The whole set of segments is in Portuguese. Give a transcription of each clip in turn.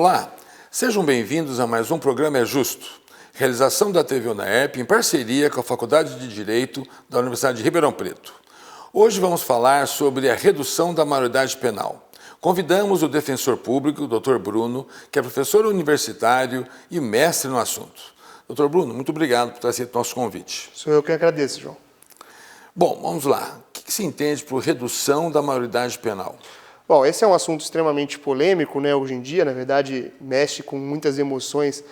Olá, sejam bem-vindos a mais um programa É Justo, realização da TV UNAERP em parceria com a Faculdade de Direito da Universidade de Ribeirão Preto. Hoje vamos falar sobre a redução da maioridade penal. Convidamos o defensor público, Dr. Bruno, que é professor universitário e mestre no assunto. Dr. Bruno, muito obrigado por ter aceito o nosso convite. Sou eu que agradeço, João. Bom, vamos lá. O que se entende por redução da maioridade penal? Bom, esse é um assunto extremamente polêmico, né? Hoje em dia, na verdade, mexe com muitas emoções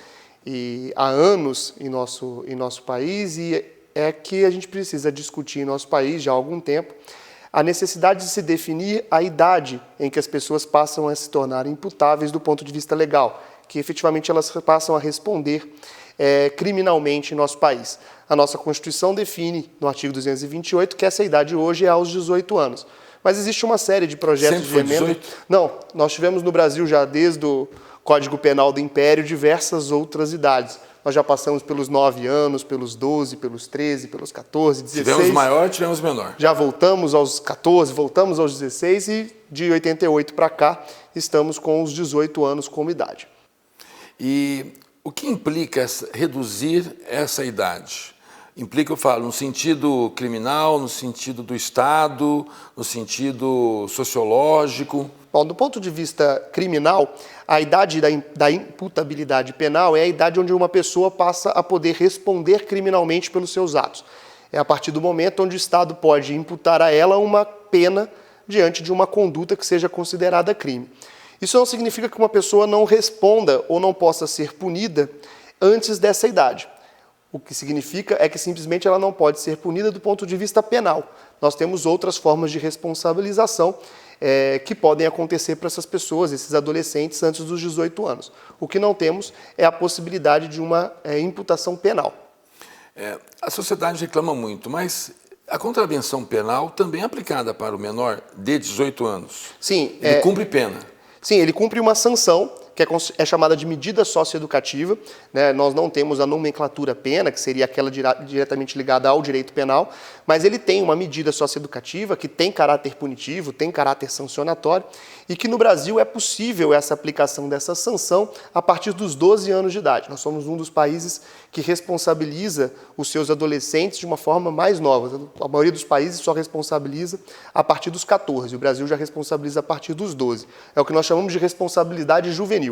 há anos em nosso país, e é que a gente precisa discutir em nosso país já há algum tempo a necessidade de se definir a idade em que as pessoas passam a se tornar imputáveis do ponto de vista legal, que efetivamente elas passam a responder criminalmente em nosso país. A nossa Constituição define, no artigo 228, que essa idade hoje é aos 18 anos. Mas existe uma série de projetos de emenda. 18? Não, nós tivemos no Brasil já desde o Código Penal do Império diversas outras idades. Nós já passamos pelos 9 anos, pelos 12, pelos 13, pelos 14, 16. Tivemos maior, tivemos menor. Já voltamos aos 14, voltamos aos 16 e de 88 para cá estamos com os 18 anos como idade. E o que implica reduzir essa idade? Implica, eu falo, no sentido criminal, no sentido do Estado, no sentido sociológico? Bom, do ponto de vista criminal, a idade da imputabilidade penal é a idade onde uma pessoa passa a poder responder criminalmente pelos seus atos. É a partir do momento onde o Estado pode imputar a ela uma pena diante de uma conduta que seja considerada crime. Isso não significa que uma pessoa não responda ou não possa ser punida antes dessa idade. O que significa é que simplesmente ela não pode ser punida do ponto de vista penal. Nós temos outras formas de responsabilização que podem acontecer para essas pessoas, esses adolescentes, antes dos 18 anos. O que não temos é a possibilidade de uma imputação penal. A sociedade reclama muito, mas a contravenção penal também é aplicada para o menor de 18 anos. Sim. Ele cumpre pena. Sim, ele cumpre uma sanção, que é chamada de medida socioeducativa, né? Nós não temos a nomenclatura pena, que seria aquela diretamente ligada ao direito penal, mas ele tem uma medida socioeducativa que tem caráter punitivo, tem caráter sancionatório, e que no Brasil é possível essa aplicação dessa sanção a partir dos 12 anos de idade. Nós somos um dos países que responsabiliza os seus adolescentes de uma forma mais nova. A maioria dos países só responsabiliza a partir dos 14, o Brasil já responsabiliza a partir dos 12. É o que nós chamamos de responsabilidade juvenil.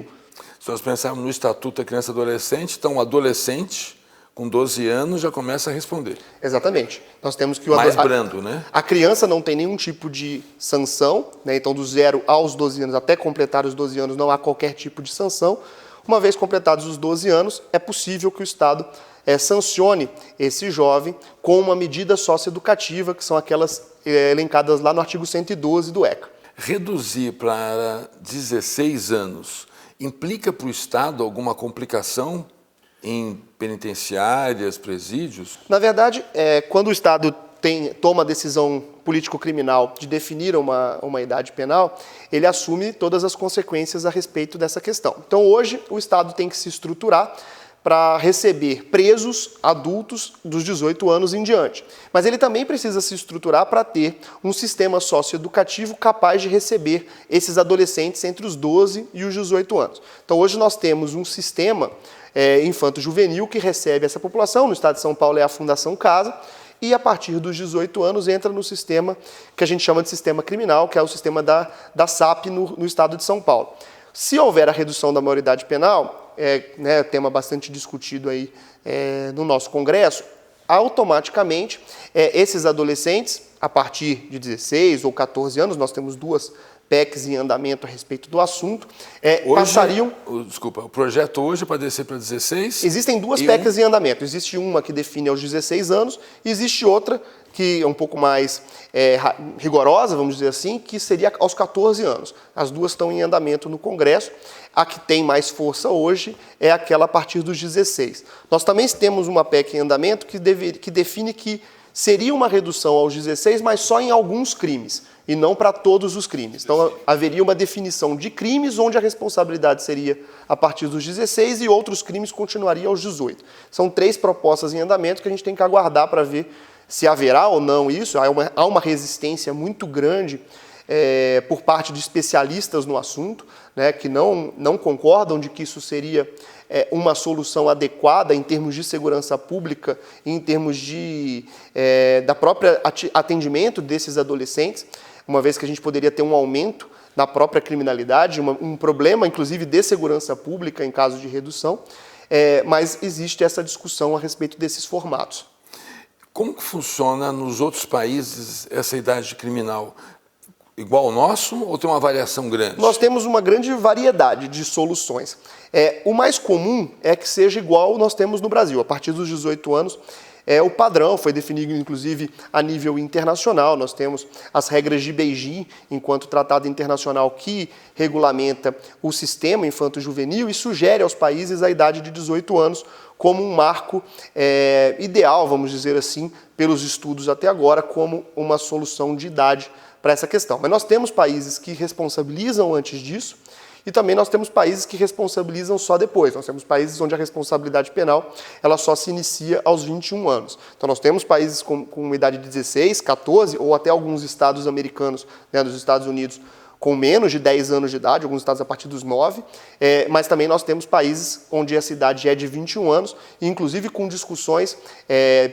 Se nós pensarmos no Estatuto da Criança e Adolescente, então o adolescente com 12 anos já começa a responder. Exatamente. Nós temos que mais brando, né? A criança não tem nenhum tipo de sanção, né? Então do 0 aos 12 anos, até completar os 12 anos, não há qualquer tipo de sanção. Uma vez completados os 12 anos, é possível que o Estado sancione esse jovem com uma medida socioeducativa, que são aquelas elencadas lá no artigo 112 do ECA. Reduzir para 16 anos implica para o Estado alguma complicação em penitenciárias, presídios? Na verdade, quando o Estado toma a decisão político-criminal de definir uma idade penal, ele assume todas as consequências a respeito dessa questão. Então, hoje, o Estado tem que se estruturar para receber presos adultos dos 18 anos em diante. Mas ele também precisa se estruturar para ter um sistema socioeducativo capaz de receber esses adolescentes entre os 12 e os 18 anos. Então, hoje nós temos um sistema infanto-juvenil que recebe essa população. No estado de São Paulo é a Fundação Casa, e a partir dos 18 anos entra no sistema que a gente chama de sistema criminal, que é o sistema da SAP no estado de São Paulo. Se houver a redução da maioridade penal, tema bastante discutido aí no nosso Congresso, automaticamente esses adolescentes, a partir de 16 ou 14 anos, nós temos duas PECs em andamento a respeito do assunto, passariam... Desculpa, o projeto hoje é para descer para 16? Existem duas PECs em andamento. Existe uma que define aos 16 anos e existe outra que é um pouco mais rigorosa, vamos dizer assim, que seria aos 14 anos. As duas estão em andamento no Congresso. A que tem mais força hoje é aquela a partir dos 16. Nós também temos uma PEC em andamento que define que seria uma redução aos 16, mas só em alguns crimes, e não para todos os crimes. Então, haveria uma definição de crimes onde a responsabilidade seria a partir dos 16 e outros crimes continuariam aos 18. São 3 propostas em andamento que a gente tem que aguardar para ver se haverá ou não isso. Há uma resistência muito grande por parte de especialistas no assunto, né, que não concordam de que isso seria uma solução adequada em termos de segurança pública, em termos da própria atendimento desses adolescentes, uma vez que a gente poderia ter um aumento na própria criminalidade, um problema, inclusive, de segurança pública em caso de redução, mas existe essa discussão a respeito desses formatos. Como que funciona nos outros países essa idade criminal? Igual ao nosso ou tem uma variação grande? Nós temos uma grande variedade de soluções. O mais comum é que seja igual nós temos no Brasil. A partir dos 18 anos, o padrão foi definido, inclusive, a nível internacional. Nós temos as regras de Beijing, enquanto tratado internacional que regulamenta o sistema infanto-juvenil e sugere aos países a idade de 18 anos como um marco ideal, vamos dizer assim, pelos estudos até agora, como uma solução de idade para essa questão. Mas nós temos países que responsabilizam antes disso e também nós temos países que responsabilizam só depois. Nós temos países onde a responsabilidade penal ela só se inicia aos 21 anos. Então nós temos países com uma idade de 16, 14 ou até alguns estados americanos, né, dos Estados Unidos, com menos de 10 anos de idade, alguns estados a partir dos 9, mas também nós temos países onde essa idade é de 21 anos, inclusive com discussões,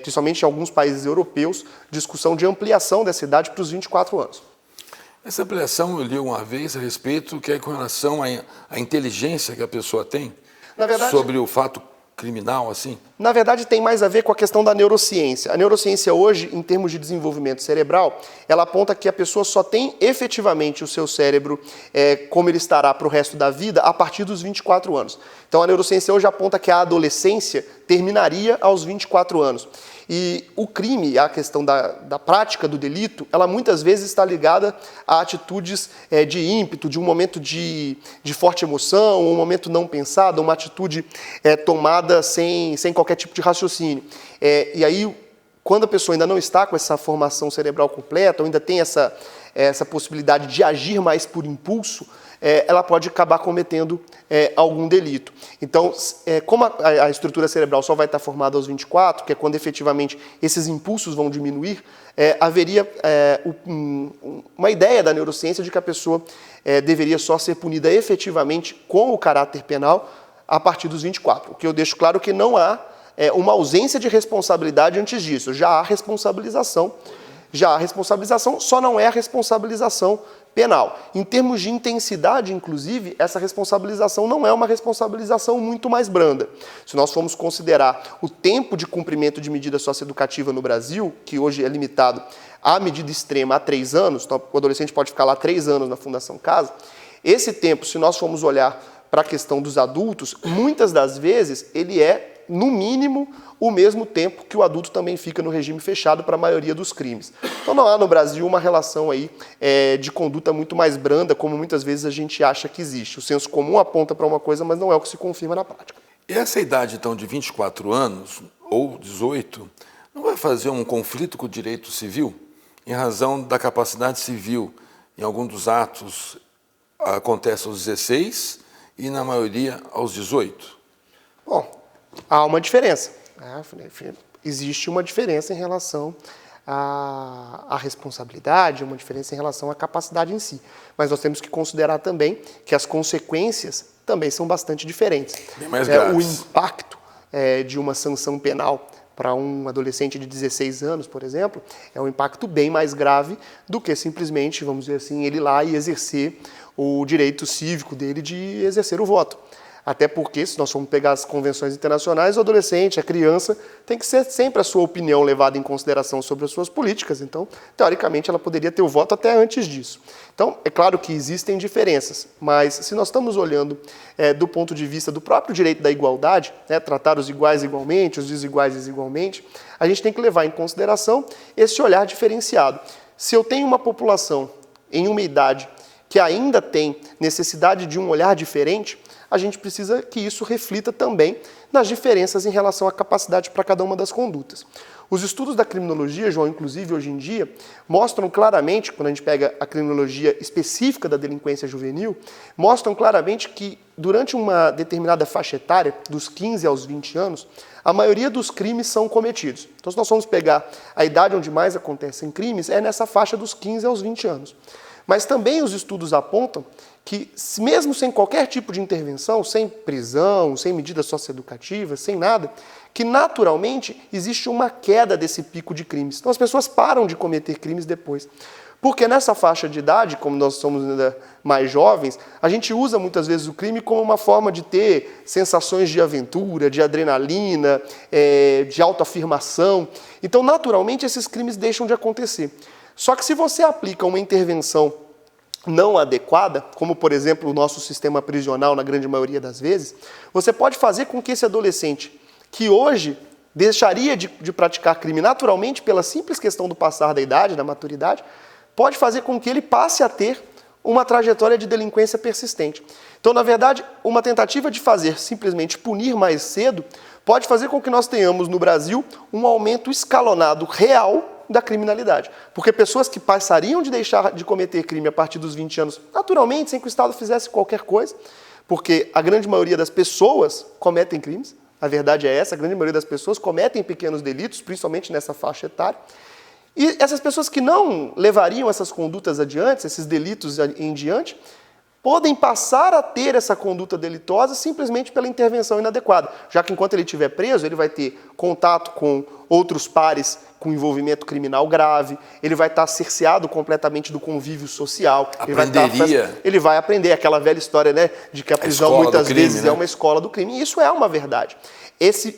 principalmente em alguns países europeus, discussão de ampliação dessa idade para os 24 anos. Essa ampliação eu li uma vez a respeito que é com relação à inteligência que a pessoa tem, na verdade, sobre o fato criminal, assim? Na verdade, tem mais a ver com a questão da neurociência. A neurociência hoje, em termos de desenvolvimento cerebral, ela aponta que a pessoa só tem efetivamente o seu cérebro como ele estará para o resto da vida a partir dos 24 anos. Então, a neurociência hoje aponta que a adolescência terminaria aos 24 anos. E o crime, a questão da prática do delito, ela muitas vezes está ligada a atitudes de ímpeto, de um momento de forte emoção, um momento não pensado, uma atitude tomada sem qualquer tipo de raciocínio. E aí, quando a pessoa ainda não está com essa formação cerebral completa, ou ainda tem essa possibilidade de agir mais por impulso, ela pode acabar cometendo algum delito. Então, como a estrutura cerebral só vai estar formada aos 24, que é quando efetivamente esses impulsos vão diminuir, haveria uma ideia da neurociência de que a pessoa deveria só ser punida efetivamente com o caráter penal a partir dos 24. O que eu deixo claro que não há uma ausência de responsabilidade antes disso. Já há responsabilização, só não é a responsabilização penal. Em termos de intensidade, inclusive, essa responsabilização não é uma responsabilização muito mais branda. Se nós formos considerar o tempo de cumprimento de medida socioeducativa no Brasil, que hoje é limitado à medida extrema a 3 anos, então o adolescente pode ficar lá 3 anos na Fundação Casa, esse tempo, se nós formos olhar para a questão dos adultos, muitas das vezes ele é, no mínimo, o mesmo tempo que o adulto também fica no regime fechado para a maioria dos crimes. Então não há no Brasil uma relação aí de conduta muito mais branda, como muitas vezes a gente acha que existe. O senso comum aponta para uma coisa, mas não é o que se confirma na prática. E essa idade, então, de 24 anos, ou 18, não vai fazer um conflito com o direito civil? Em razão da capacidade civil, em algum dos atos acontece aos 16 e na maioria aos 18? Bom, há uma diferença. Existe uma diferença em relação à responsabilidade, uma diferença em relação à capacidade em si. Mas nós temos que considerar também que as consequências também são bastante diferentes. Bem mais graves. O impacto de uma sanção penal para um adolescente de 16 anos, por exemplo, é um impacto bem mais grave do que simplesmente, vamos dizer assim, ele ir lá e exercer o direito cívico dele de exercer o voto. Até porque, se nós formos pegar as convenções internacionais, o adolescente, a criança, tem que ser sempre a sua opinião levada em consideração sobre as suas políticas. Então, teoricamente, ela poderia ter o voto até antes disso. Então, é claro que existem diferenças, mas se nós estamos olhando do ponto de vista do próprio direito da igualdade, tratar os iguais igualmente, os desiguais desigualmente, a gente tem que levar em consideração esse olhar diferenciado. Se eu tenho uma população em uma idade que ainda tem necessidade de um olhar diferente, a gente precisa que isso reflita também nas diferenças em relação à capacidade para cada uma das condutas. Os estudos da criminologia, João, inclusive hoje em dia, mostram claramente, quando a gente pega a criminologia específica da delinquência juvenil, mostram claramente que durante uma determinada faixa etária, dos 15 aos 20 anos, a maioria dos crimes são cometidos. Então, se nós formos pegar a idade onde mais acontecem crimes, é nessa faixa dos 15 aos 20 anos. Mas também os estudos apontam que, mesmo sem qualquer tipo de intervenção, sem prisão, sem medidas socioeducativas, sem nada, que naturalmente existe uma queda desse pico de crimes. Então as pessoas param de cometer crimes depois. Porque nessa faixa de idade, como nós somos ainda mais jovens, a gente usa muitas vezes o crime como uma forma de ter sensações de aventura, de adrenalina, de autoafirmação. Então, naturalmente, esses crimes deixam de acontecer. Só que se você aplica uma intervenção não adequada, como, por exemplo, o nosso sistema prisional, na grande maioria das vezes, você pode fazer com que esse adolescente, que hoje deixaria de praticar crime naturalmente pela simples questão do passar da idade, da maturidade, pode fazer com que ele passe a ter uma trajetória de delinquência persistente. Então, na verdade, uma tentativa de fazer simplesmente punir mais cedo pode fazer com que nós tenhamos no Brasil um aumento escalonado real da criminalidade. Porque pessoas que passariam de deixar de cometer crime a partir dos 20 anos, naturalmente, sem que o Estado fizesse qualquer coisa, porque a grande maioria das pessoas cometem crimes, a verdade é essa, a grande maioria das pessoas cometem pequenos delitos, principalmente nessa faixa etária. E essas pessoas que não levariam essas condutas adiante, esses delitos em diante, podem passar a ter essa conduta delitosa simplesmente pela intervenção inadequada, já que enquanto ele estiver preso, ele vai ter contato com outros pares com envolvimento criminal grave, ele vai estar cerceado completamente do convívio social, ele vai aprender aquela velha história, né, de que a prisão muitas vezes é uma escola do crime, e isso é uma verdade.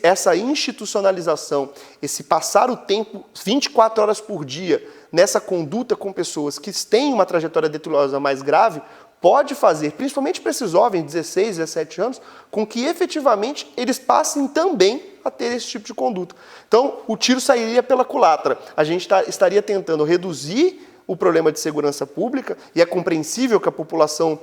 Essa institucionalização, esse passar o tempo 24 horas por dia nessa conduta com pessoas que têm uma trajetória delituosa mais grave, pode fazer, principalmente para esses jovens, 16, 17 anos, com que efetivamente eles passem também a ter esse tipo de conduta. Então, o tiro sairia pela culatra. A gente estaria tentando reduzir o problema de segurança pública, e é compreensível que a população,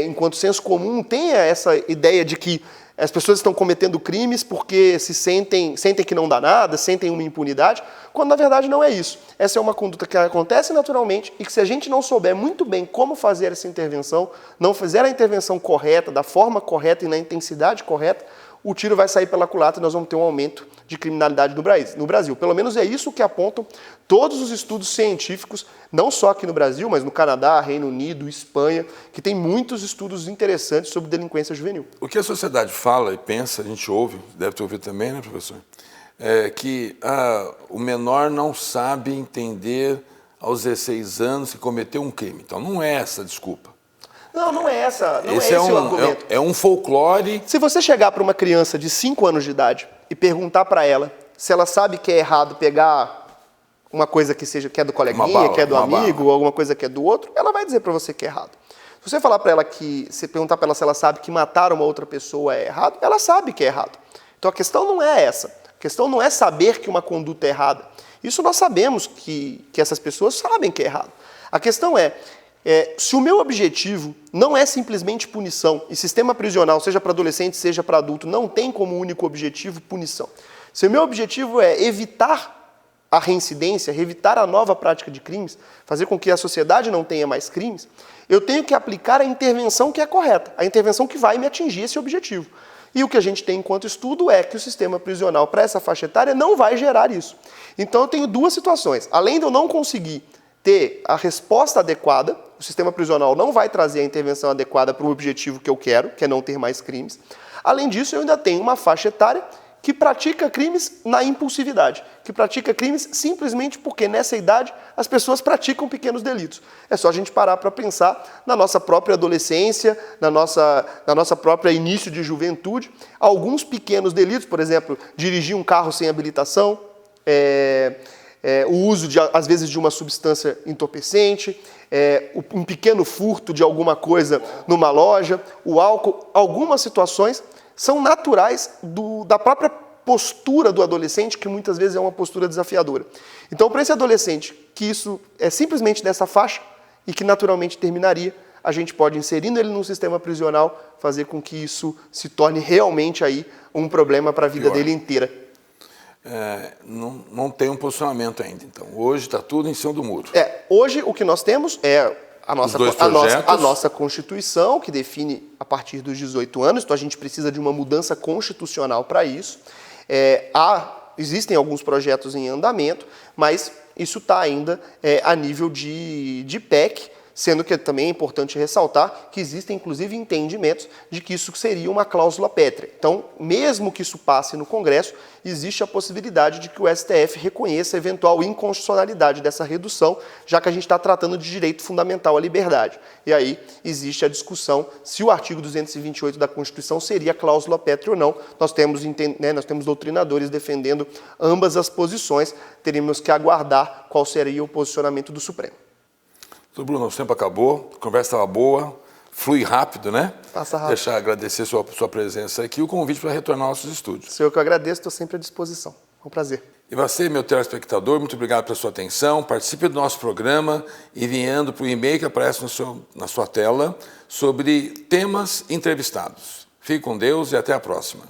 enquanto senso comum, tenha essa ideia de que as pessoas estão cometendo crimes porque se sentem que não dá nada, sentem uma impunidade, quando na verdade não é isso. Essa é uma conduta que acontece naturalmente e que, se a gente não souber muito bem como fazer essa intervenção, não fizer a intervenção correta, da forma correta e na intensidade correta, o tiro vai sair pela culatra e nós vamos ter um aumento de criminalidade no Brasil. Pelo menos é isso que apontam todos os estudos científicos, não só aqui no Brasil, mas no Canadá, Reino Unido, Espanha, que tem muitos estudos interessantes sobre delinquência juvenil. O que a sociedade fala e pensa, a gente ouve, deve ter ouvido também, né, professor? É que o menor não sabe entender aos 16 anos que cometeu um crime. Então não é essa a desculpa. Não é essa. Esse é o argumento. É um folclore. Se você chegar para uma criança de 5 anos de idade e perguntar para ela se ela sabe que é errado pegar uma coisa que é do coleguinha, que é do amigo, ou alguma coisa que é do outro, ela vai dizer para você que é errado. Se você falar para ela se perguntar para ela se ela sabe que matar uma outra pessoa é errado, ela sabe que é errado. Então a questão não é essa. A questão não é saber que uma conduta é errada. Isso nós sabemos que essas pessoas sabem que é errado. A questão se o meu objetivo não é simplesmente punição, e sistema prisional, seja para adolescente, seja para adulto, não tem como único objetivo punição. Se o meu objetivo é evitar a reincidência, evitar a nova prática de crimes, fazer com que a sociedade não tenha mais crimes, eu tenho que aplicar a intervenção que é correta, a intervenção que vai me atingir esse objetivo. E o que a gente tem enquanto estudo é que o sistema prisional para essa faixa etária não vai gerar isso. Então eu tenho duas situações. Além de eu não conseguir ter a resposta adequada, o sistema prisional não vai trazer a intervenção adequada para o objetivo que eu quero, que é não ter mais crimes. Além disso, eu ainda tenho uma faixa etária que pratica crimes na impulsividade, que pratica crimes simplesmente porque nessa idade as pessoas praticam pequenos delitos. É só a gente parar para pensar na nossa própria adolescência, na nossa própria início de juventude, alguns pequenos delitos, por exemplo, dirigir um carro sem habilitação, o uso, às vezes, de uma substância entorpecente, um pequeno furto de alguma coisa numa loja, o álcool, algumas situações são naturais da própria postura do adolescente, que muitas vezes é uma postura desafiadora. Então, para esse adolescente, que isso é simplesmente dessa faixa e que naturalmente terminaria, a gente pode, inserindo ele num sistema prisional, fazer com que isso se torne realmente aí um problema para a vida dele inteira. Não tem um posicionamento ainda, então. Hoje está tudo em cima do muro. Hoje o que nós temos é a nossa Constituição, que define a partir dos 18 anos, então a gente precisa de uma mudança constitucional para isso. Existem alguns projetos em andamento, mas isso está ainda a nível de PEC, Sendo que também é importante ressaltar que existem, inclusive, entendimentos de que isso seria uma cláusula pétrea. Então, mesmo que isso passe no Congresso, existe a possibilidade de que o STF reconheça a eventual inconstitucionalidade dessa redução, já que a gente está tratando de direito fundamental à liberdade. E aí existe a discussão se o artigo 228 da Constituição seria cláusula pétrea ou não. Nós temos doutrinadores defendendo ambas as posições, teríamos que aguardar qual seria o posicionamento do Supremo. Doutor Bruno, o tempo acabou, a conversa estava boa, flui rápido, né? Passa rápido. Agradecer sua presença aqui e o convite para retornar aos nossos estúdios. Sou eu que agradeço, estou sempre à disposição. É um prazer. E você, meu telespectador, muito obrigado pela sua atenção. Participe do nosso programa enviando para o e-mail que aparece na sua tela sobre temas entrevistados. Fique com Deus e até a próxima.